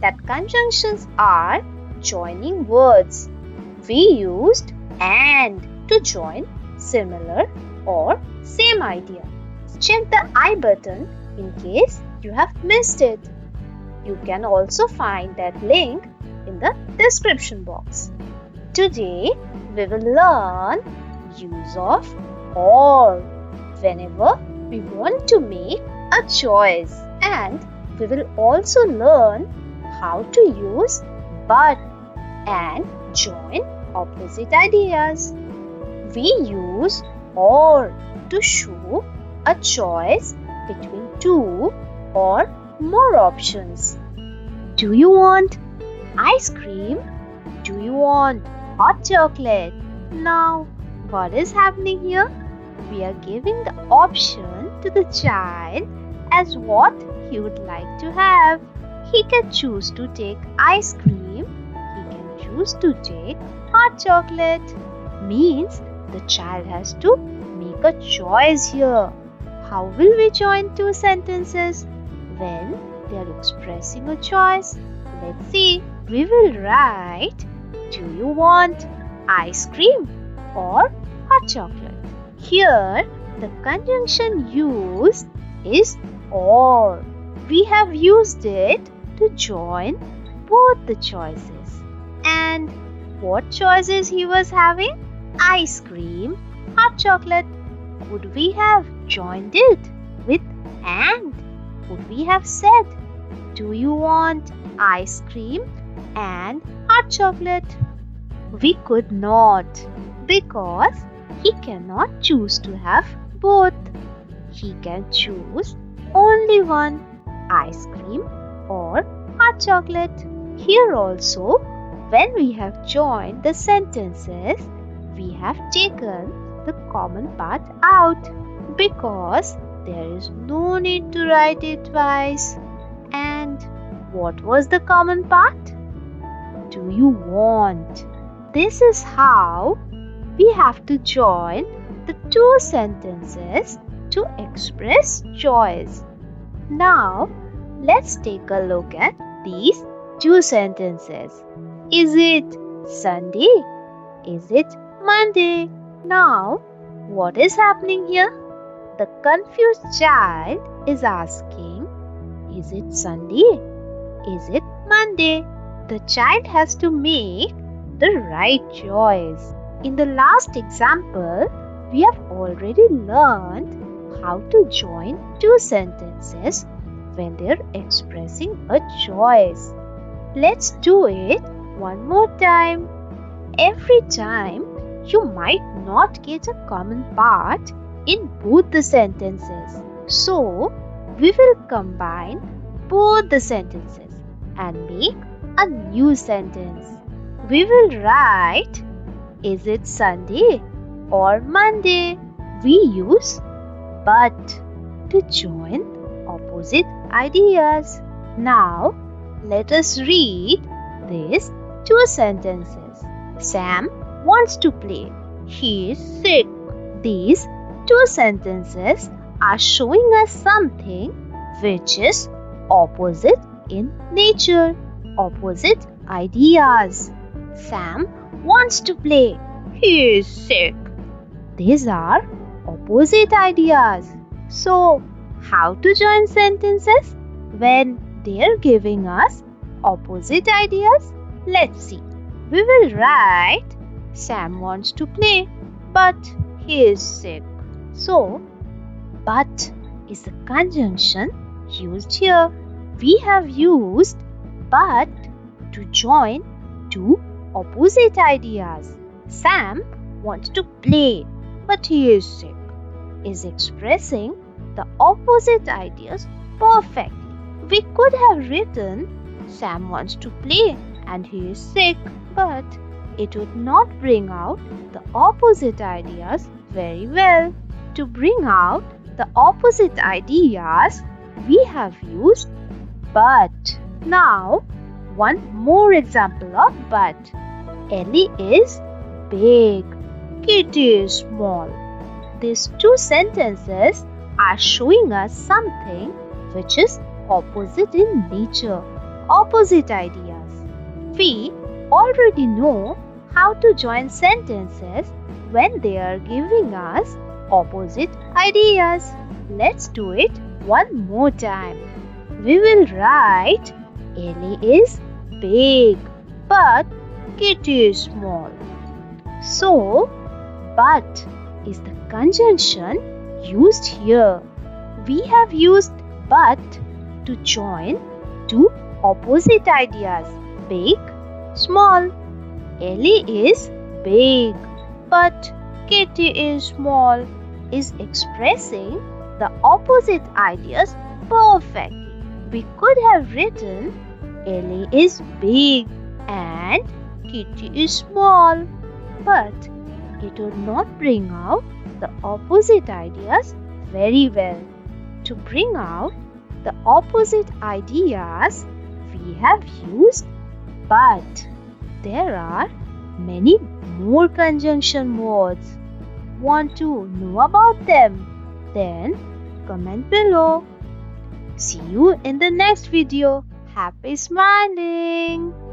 that conjunctions are joining words. We used and to join similar or same idea. Check the I button in case you have missed it. You can also find that link in the description box. Today we will learn use of or whenever we want to make a choice, and we will also learn how to use but and join opposite ideas. We use or to show a choice between two or more options. Do you want ice cream? Do you want hot chocolate? Now, what is happening here? We are giving the option to the child as what he would like to have. He can choose to take ice cream. He can choose to take hot chocolate. Means the child has to make a choice here. How will we join two sentences when they are expressing a choice? Let's see. We will write, do you want ice cream or hot chocolate? Here, the conjunction used is or. We have used it to join both the choices. And what choices he was having? Ice cream, hot chocolate. Could we have joined it with and? Could we have said, do you want ice cream and hot chocolate? We could not, because he cannot choose to have both. He can choose only one, ice cream or hot chocolate. Here also, when we have joined the sentences, we have taken the common part out, because there is no need to write it twice. And what was the common part? Do you want? This is how we have to join the two sentences to express choice. Now, let's take a look at these two sentences. Is it Sunday? Is it Monday? Now, what is happening here? The confused child is asking, is it Sunday? Is it Monday? The child has to make the right choice. In the last example, we have already learned how to join two sentences when they are expressing a choice. Let's do it one more time. Every time, you might not get a common part in both the sentences. So, we will combine both the sentences and make a new sentence. We will write, is it Sunday or Monday? We use but to join opposite ideas. Now, let us read these two sentences. Sam wants to play. He is sick. These two sentences are showing us something which is opposite in nature, opposite ideas. Sam wants to play. He is sick. These are opposite ideas. So, how to join sentences when they are giving us opposite ideas? Let's see. We will write, Sam wants to play, but he is sick. So, but is the conjunction used here. We have used but to join two opposite ideas. Sam wants to play, but he is sick, is expressing the opposite ideas perfectly. We could have written Sam wants to play and he is sick, but it would not bring out the opposite ideas very well. To bring out the opposite ideas, we have used but. Now, one more example of but. Ellie is big, Kitty is small. These two sentences are showing us something which is opposite in nature, opposite ideas. We already know how to join sentences when they are giving us opposite ideas. Let's do it one more time. We will write Ellie is big but Kitty is small. So, but is the conjunction used here. We have used but to join two opposite ideas, big, small. Ellie is big but Kitty is small is expressing the opposite ideas perfectly. We could have written Ellie is big and Kitty is small, but it would not bring out the opposite ideas very well. To bring out the opposite ideas, we have used but. There are many more conjunction words. Want to know about them? Then comment below. See you in the next video. Happy smiling!